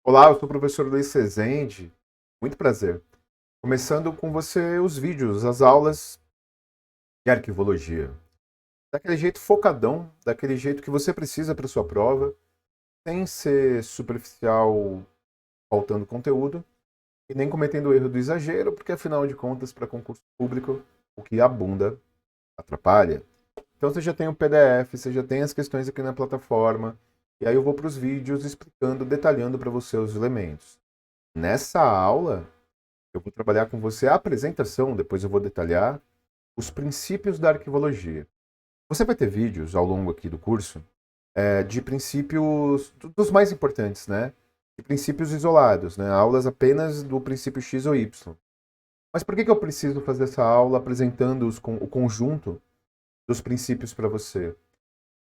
Olá, eu sou o professor Luiz Rezende. Muito prazer. Começando com você os vídeos, as aulas de arquivologia. Daquele jeito focadão, daquele jeito que você precisa para sua prova, sem ser superficial, faltando conteúdo, e nem cometendo o erro do exagero, porque afinal de contas, para concurso público, o que abunda atrapalha. Então você já tem o PDF, você já tem as questões aqui na plataforma, e aí eu vou para os vídeos explicando, detalhando para você os elementos. Nessa aula, eu vou trabalhar com você a apresentação, depois eu vou detalhar os princípios da arquivologia. Você vai ter vídeos ao longo aqui do curso de princípios dos mais importantes, né? De princípios isolados, né? Aulas apenas do princípio X ou Y. Mas por que eu preciso fazer essa aula apresentando o conjunto dos princípios para você?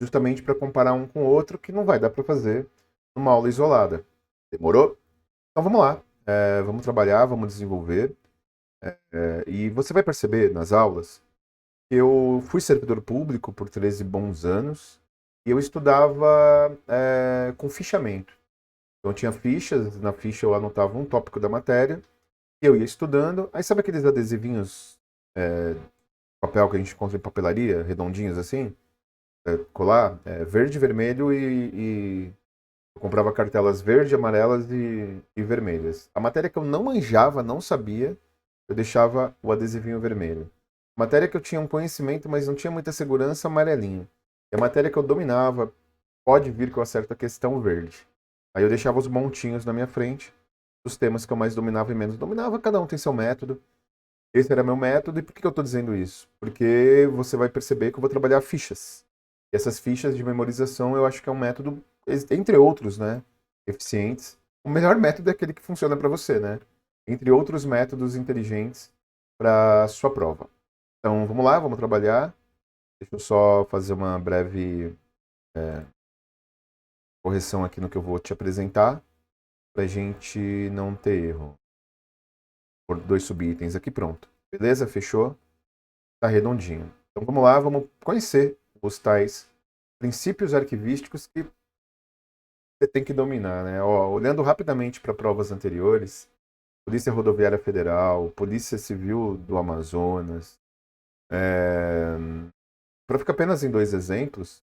Justamente para comparar um com o outro, que não vai dar para fazer numa aula isolada. Demorou? Então vamos lá. Vamos trabalhar, vamos desenvolver. E você vai perceber nas aulas que eu fui servidor público por 13 bons anos e eu estudava com fichamento. Então eu tinha fichas, na ficha eu anotava um tópico da matéria, e eu ia estudando. Aí sabe aqueles adesivinhos, papel que a gente encontra em papelaria, redondinhos assim, colar, verde, vermelho e eu comprava cartelas verde, amarelas e vermelhas. A matéria que eu não manjava, não sabia, eu deixava o adesivinho vermelho. Matéria que eu tinha um conhecimento, mas não tinha muita segurança, amarelinho. E a matéria que eu dominava, pode vir que eu acerto a questão verde. Aí eu deixava os montinhos na minha frente, os temas que eu mais dominava e menos dominava, cada um tem seu método. Esse era meu método, e por que eu estou dizendo isso? Porque você vai perceber que eu vou trabalhar fichas. E essas fichas de memorização eu acho que é um método, entre outros, né, eficientes. O melhor método é aquele que funciona para você, né? Entre outros métodos inteligentes para sua prova. Então, vamos lá, vamos trabalhar. Deixa eu só fazer uma breve correção aqui no que eu vou te apresentar, para a gente não ter erro. Por dois subitens aqui, pronto. Beleza? Fechou? Tá redondinho. Então, vamos lá, vamos conhecer os tais princípios arquivísticos que você tem que dominar, né? Ó, olhando rapidamente para provas anteriores, Polícia Rodoviária Federal, Polícia Civil do Amazonas, para ficar apenas em dois exemplos,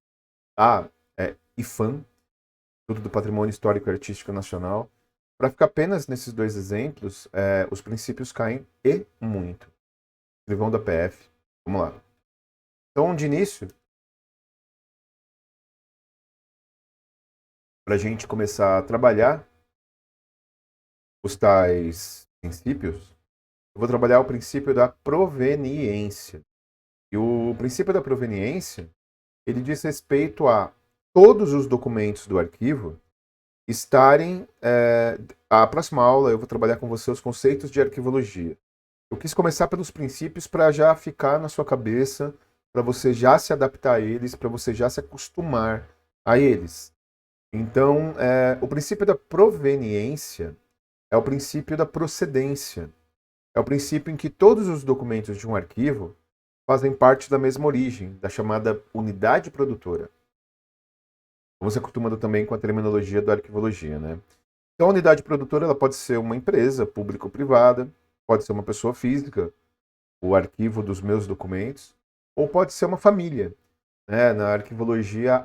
IFAM, Instituto do Patrimônio Histórico e Artístico Nacional. Para ficar apenas nesses dois exemplos, os princípios caem e muito. Escrivão da PF. Vamos lá. Então, de início, para a gente começar a trabalhar os tais princípios, eu vou trabalhar o princípio da proveniência. E o princípio da proveniência, ele diz respeito a todos os documentos do arquivo estarem. A próxima aula eu vou trabalhar com você os conceitos de arquivologia. Eu quis começar pelos princípios para já ficar na sua cabeça, para você já se adaptar a eles, para você já se acostumar a eles. Então, o princípio da proveniência é o princípio da procedência. É o princípio em que todos os documentos de um arquivo fazem parte da mesma origem, da chamada unidade produtora. Vamos se acostumando também com a terminologia da arquivologia, né? Então, a unidade produtora ela pode ser uma empresa, pública ou privada, pode ser uma pessoa física, o arquivo dos meus documentos, ou pode ser uma família, né? Na arquivologia,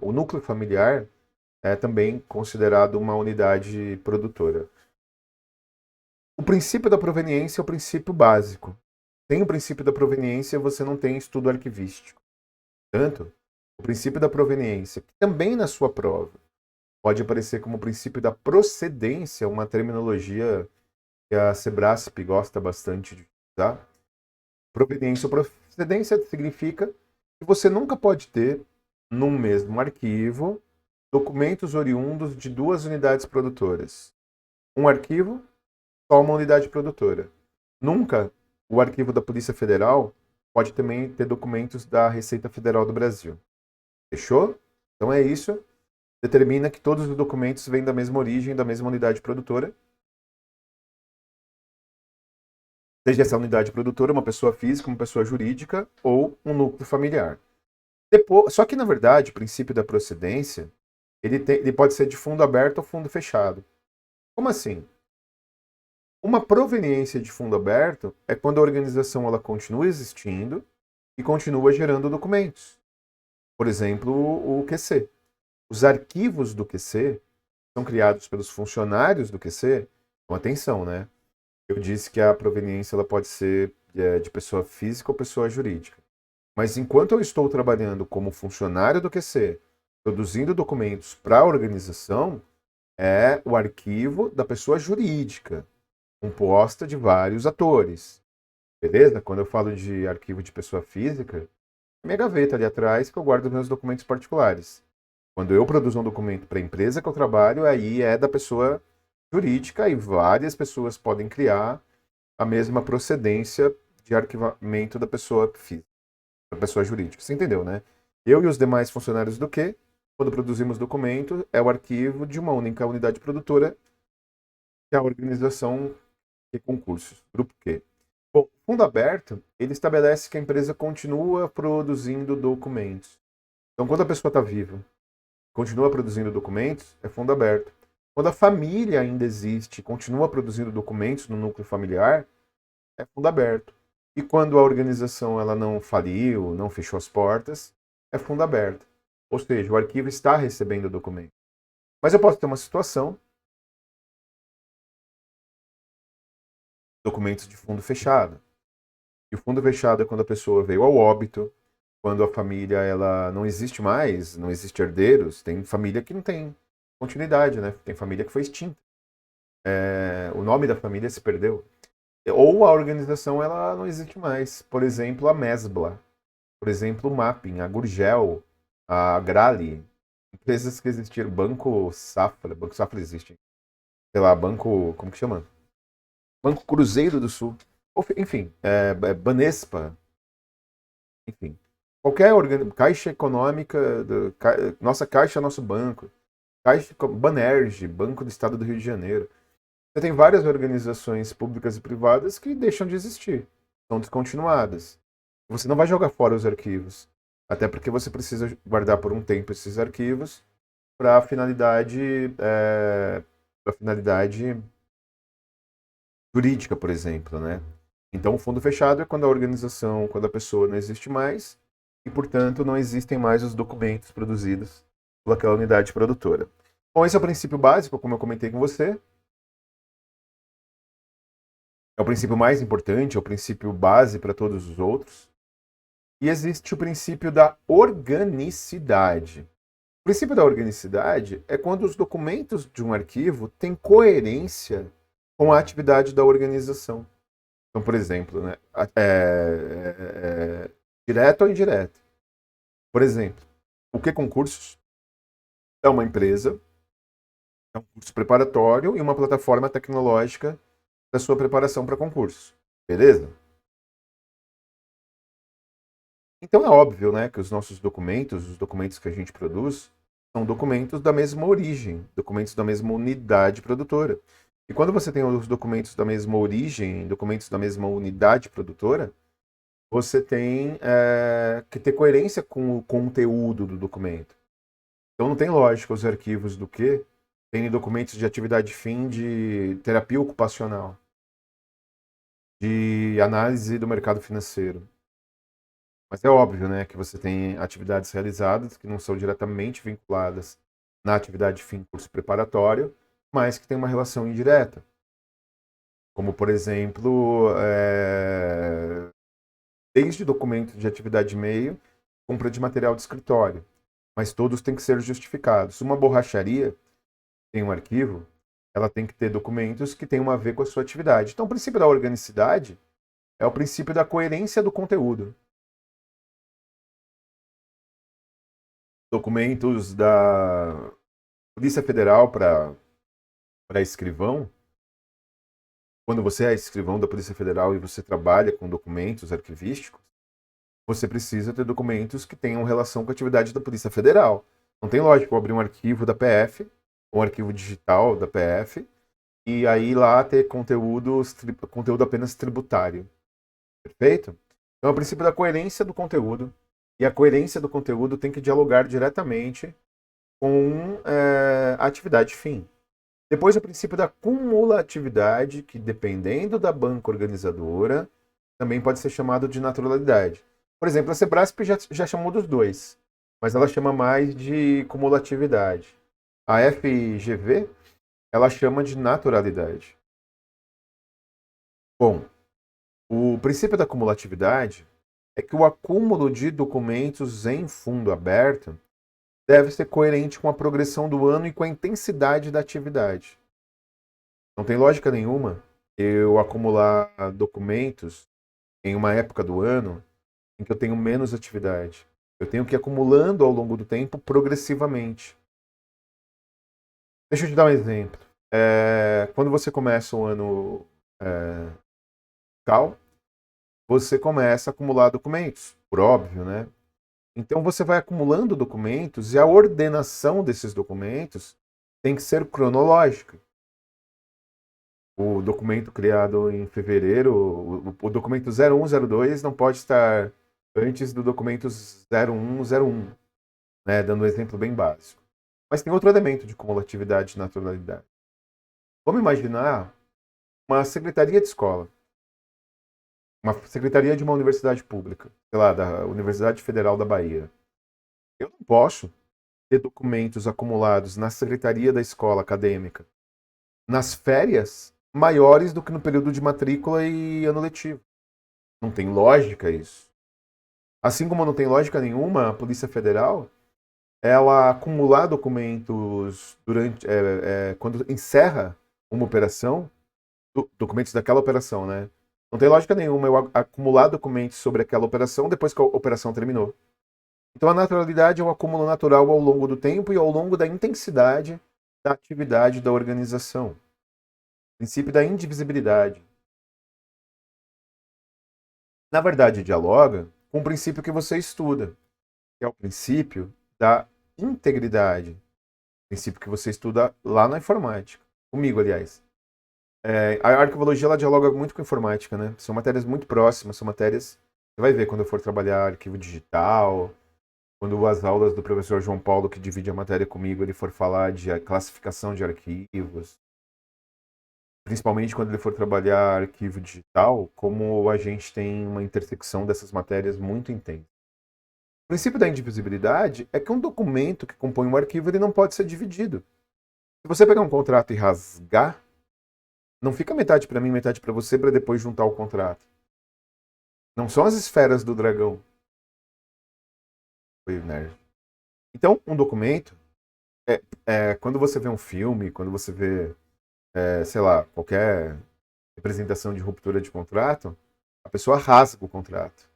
o núcleo familiar é também considerado uma unidade produtora. O princípio da proveniência é o princípio básico. Sem o princípio da proveniência, você não tem estudo arquivístico. Portanto, o princípio da proveniência, que também na sua prova pode aparecer como o princípio da procedência, uma terminologia que a Sebrasp gosta bastante de usar. Proveniência ou procedência significa que você nunca pode ter, num mesmo arquivo, documentos oriundos de duas unidades produtoras. Um arquivo, só uma unidade produtora. Nunca o arquivo da Polícia Federal pode também ter documentos da Receita Federal do Brasil. Fechou? Então é isso. Determina que todos os documentos vêm da mesma origem, da mesma unidade produtora. Seja essa unidade produtora uma pessoa física, uma pessoa jurídica ou um núcleo familiar. Só que, na verdade, o princípio da procedência ele pode ser de fundo aberto ou fundo fechado. Como assim? Uma proveniência de fundo aberto é quando a organização ela continua existindo e continua gerando documentos. Por exemplo, o QC. Os arquivos do QC são criados pelos funcionários do QC. Com atenção, né? Eu disse que a proveniência ela pode ser de pessoa física ou pessoa jurídica. Mas enquanto eu estou trabalhando como funcionário do QC, produzindo documentos para a organização, é o arquivo da pessoa jurídica, composta de vários atores. Beleza? Quando eu falo de arquivo de pessoa física, é minha gaveta ali atrás que eu guardo meus documentos particulares. Quando eu produzo um documento para a empresa que eu trabalho, aí é da pessoa jurídica e várias pessoas podem criar a mesma procedência de arquivamento da pessoa física, da pessoa jurídica. Você entendeu, né? Eu e os demais funcionários do Q, quando produzimos documento, é o arquivo de uma única unidade produtora, que é a organização de concursos, Grupo Q. Bom, o fundo aberto, ele estabelece que a empresa continua produzindo documentos. Então, quando a pessoa está viva, continua produzindo documentos, é fundo aberto. Quando a família ainda existe, continua produzindo documentos no núcleo familiar, é fundo aberto. E quando a organização ela não faliu, não fechou as portas, é fundo aberto. Ou seja, o arquivo está recebendo o documento. Mas eu posso ter uma situação, documentos de fundo fechado. E o fundo fechado é quando a pessoa veio ao óbito, quando a família ela não existe mais, não existe herdeiros, tem família que não tem continuidade, né? Tem família que foi extinta. O nome da família se perdeu. Ou a organização ela não existe mais. Por exemplo, a Mesbla. Por exemplo, o Mapping, a Gurgel, a Grali. Empresas que existiram. Banco Safra existe. Sei lá, Banco... Como que chama? Banco Cruzeiro do Sul. Enfim, Banespa. Enfim. Qualquer Caixa Econômica, nossa Caixa, nosso banco. Caixa, Banerj, Banco do Estado do Rio de Janeiro. Você tem várias organizações públicas e privadas que deixam de existir, são descontinuadas. Você não vai jogar fora os arquivos, até porque você precisa guardar por um tempo esses arquivos para para finalidade jurídica, por exemplo, né? Então, o fundo fechado é quando a organização, quando a pessoa não existe mais e, portanto, não existem mais os documentos produzidos por aquela unidade produtora. Bom, esse é o princípio básico, como eu comentei com você. É o princípio mais importante, é o princípio base para todos os outros. E existe o princípio da organicidade. O princípio da organicidade é quando os documentos de um arquivo têm coerência com a atividade da organização. Então, por exemplo, né, direto ou indireto. Por exemplo, o que concursos é uma empresa, é um curso preparatório e uma plataforma tecnológica da sua preparação para concursos. Beleza? Então é óbvio, né, que os nossos documentos, os documentos que a gente produz, são documentos da mesma origem, documentos da mesma unidade produtora. E quando você tem os documentos da mesma origem, documentos da mesma unidade produtora, você tem que ter coerência com o conteúdo do documento. Então não tem lógica os arquivos do que tem documentos de atividade fim de terapia ocupacional, de análise do mercado financeiro. Mas é óbvio, né, que você tem atividades realizadas que não são diretamente vinculadas na atividade fim curso preparatório, mas que tem uma relação indireta. Como, por exemplo, desde documentos de atividade meio, compra de material de escritório. Mas todos têm que ser justificados. Uma borracharia tem um arquivo, ela tem que ter documentos que tenham a ver com a sua atividade. Então, o princípio da organicidade é o princípio da coerência do conteúdo. Documentos da Polícia Federal para escrivão, quando você é escrivão da Polícia Federal e você trabalha com documentos arquivísticos, você precisa ter documentos que tenham relação com a atividade da Polícia Federal. Não tem lógica eu abrir um arquivo da PF, um arquivo digital da PF, e aí lá ter conteúdo apenas tributário. Perfeito? Então é o princípio da coerência do conteúdo, e a coerência do conteúdo tem que dialogar diretamente com a atividade fim. Depois o princípio da cumulatividade, que dependendo da banca organizadora, também pode ser chamado de naturalidade. Por exemplo, a Sebrasp já chamou dos dois, mas ela chama mais de cumulatividade. A FGV, ela chama de naturalidade. Bom, o princípio da cumulatividade é que o acúmulo de documentos em fundo aberto deve ser coerente com a progressão do ano e com a intensidade da atividade. Não tem lógica nenhuma eu acumular documentos em uma época do ano em que eu tenho menos atividade. Eu tenho que ir acumulando ao longo do tempo progressivamente. Deixa eu te dar um exemplo. Quando você começa o ano fiscal, você começa a acumular documentos, por óbvio, né? Então você vai acumulando documentos e a ordenação desses documentos tem que ser cronológica. O documento criado em fevereiro, o documento 0102 não pode estar antes do documento 0101, né? Dando um exemplo bem básico. Mas tem outro elemento de cumulatividade e naturalidade. Vamos imaginar uma secretaria de escola, uma secretaria de uma universidade pública, sei lá, da Universidade Federal da Bahia. Eu não posso ter documentos acumulados na secretaria da escola acadêmica nas férias maiores do que no período de matrícula e ano letivo. Não tem lógica isso. Assim como não tem lógica nenhuma a Polícia Federal ela acumular documentos durante quando encerra uma operação, documentos daquela operação, né? Não tem lógica nenhuma eu acumular documentos sobre aquela operação depois que a operação terminou. Então a naturalidade é o acúmulo natural ao longo do tempo e ao longo da intensidade da atividade da organização. Princípio da indivisibilidade. Na verdade, dialoga com o princípio que você estuda, que é o princípio da integridade. Princípio que você estuda lá na informática. Comigo, aliás. A arquivologia ela dialoga muito com a informática, né? São matérias muito próximas, são matérias. Você vai ver quando eu for trabalhar arquivo digital, quando as aulas do professor João Paulo, que divide a matéria comigo, ele for falar de classificação de arquivos, principalmente quando ele for trabalhar arquivo digital, como a gente tem uma intersecção dessas matérias muito intensa. O princípio da indivisibilidade é que um documento que compõe um arquivo ele não pode ser dividido. Se você pegar um contrato e rasgar, não fica metade para mim, metade para você, para depois juntar o contrato. Não são as esferas do dragão. Foi nerd. Então, um documento, quando você vê um filme, quando você vê, sei lá, qualquer representação de ruptura de contrato, a pessoa rasga o contrato.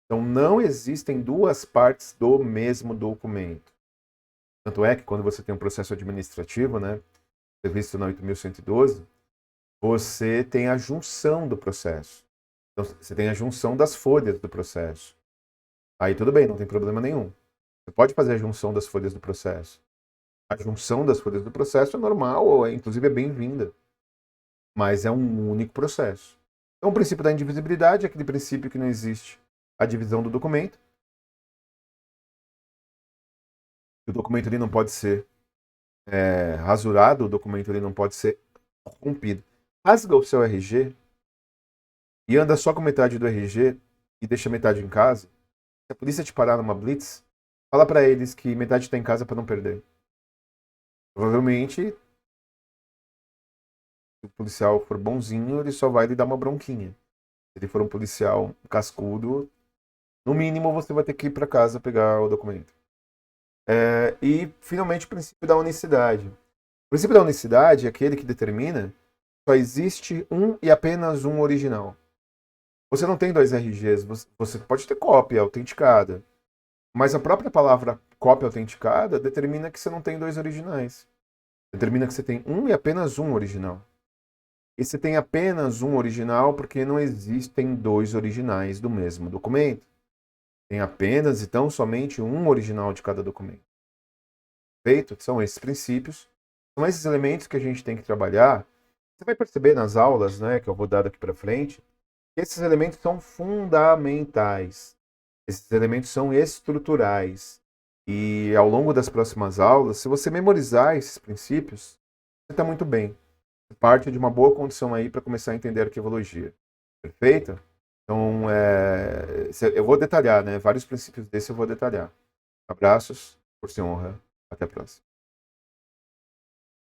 Então, não existem duas partes do mesmo documento. Tanto é que quando você tem um processo administrativo, né, previsto na 8.112, você tem a junção do processo. Então, você tem a junção das folhas do processo. Aí tudo bem, não tem problema nenhum. Você pode fazer a junção das folhas do processo. A junção das folhas do processo é normal, inclusive é bem-vinda. Mas é um único processo. Então, o princípio da indivisibilidade é aquele princípio que não existe a divisão do documento. O documento ele não pode ser rasurado, o documento ele não pode ser corrompido. Rasga o seu RG e anda só com metade do RG e deixa metade em casa. Se a polícia te parar numa blitz, fala para eles que metade está em casa para não perder. Provavelmente, se o policial for bonzinho, ele só vai lhe dar uma bronquinha. Se ele for um policial cascudo, no mínimo você vai ter que ir para casa pegar o documento. E, finalmente, o princípio da unicidade. O princípio da unicidade é aquele que determina que só existe um e apenas um original. Você não tem dois RGs, você pode ter cópia autenticada. Mas a própria palavra cópia autenticada determina que você não tem dois originais. Determina que você tem um e apenas um original. E você tem apenas um original porque não existem dois originais do mesmo documento. Tem apenas e tão somente um original de cada documento. Feito? São esses princípios. São esses elementos que a gente tem que trabalhar. Você vai perceber nas aulas, né, que eu vou dar daqui para frente, que esses elementos são fundamentais. Esses elementos são estruturais. E ao longo das próximas aulas, se você memorizar esses princípios, você está muito bem. Você parte de uma boa condição aí para começar a entender arqueologia. Perfeito? Então, eu vou detalhar, né? Vários princípios desses eu vou detalhar. Abraços, por ser honra. Até a próxima.